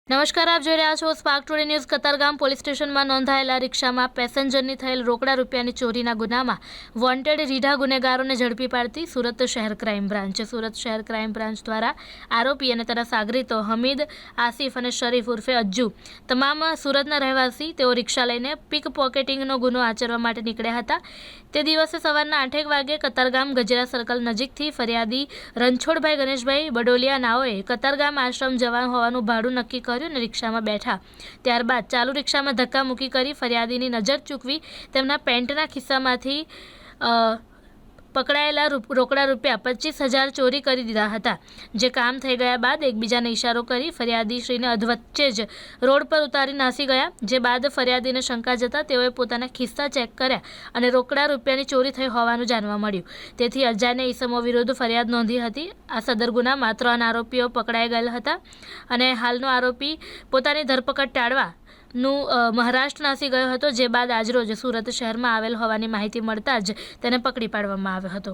નમસ્કાર, આપ જોઈ રહ્યા છો spark today news. Katargam police સ્ટેશનમાં નોંધાયેલા રિક્ષામાં પેસેન્જરની થયેલ રોકડા રૂપિયાની ચોરીના ગુનામાં વોન્ટેડ રીઢા ગુનેગારોને ઝડપી પાડતી સુરત શહેર ક્રાઇમ બ્રાન્ચ દ્વારા આરોપી અને તેના સાગરીતો હમીદ, આસિફ અને શરીફ ઉર્ફે અજ્જુ તમામ સુરતના રહેવાસી તેઓ રિક્ષા લઈને પીક પોકેટિંગનો ગુનો આચરવા માટે નીકળ્યા હતા। તે દિવસે સવારના 8 વાગે કતારગામ ગજેરા સર્કલ નજીકથી ફરિયાદી રણછોડભાઈ ગણેશભાઈ બડોલિયા નાઓએ કતારગામ આશ્રમ જવાનું હોવાનું ભાડું નક્કી કર્યું અને રિક્ષામાં બેઠા। ત્યારબાદ ચાલુ રિક્ષામાં ધક્કા મૂકી કરી ફરિયાદીની નજર ચૂકવી તેમના પેન્ટના ખિસ્સામાંથી પકડાયેલા રોકડા રૂપિયા 25,000 ચોરી કરી દીધા હતા। જે કામ થઈ ગયા બાદ એકબીજાને ઇશારો કરી ફરિયાદીશ્રીને અધવચ્ચે જ રોડ પર ઉતારી નાસી ગયા। જે બાદ ફરિયાદીને શંકા જતાં તેઓએ પોતાના ખિસ્સા ચેક કર્યા અને રોકડા રૂપિયાની ચોરી થઈ હોવાનું જાણવા મળ્યું। તેથી અજાણ્યા ઈસમો વિરુદ્ધ ફરિયાદ નોંધી હતી। આ સદર ગુનામાં 3 આરોપીઓ પકડાઈ ગયેલા હતા અને હાલનો આરોપી પોતાની ધરપકડ ટાળવા મહારાષ્ટ્ર નાસી ગયો હતો। જે બાદ આજરોજ સુરત શહેરમાં આવેલ હોવાની માહિતી મળતા જ તેને પકડી પાડવામાં આવ્યો હતો।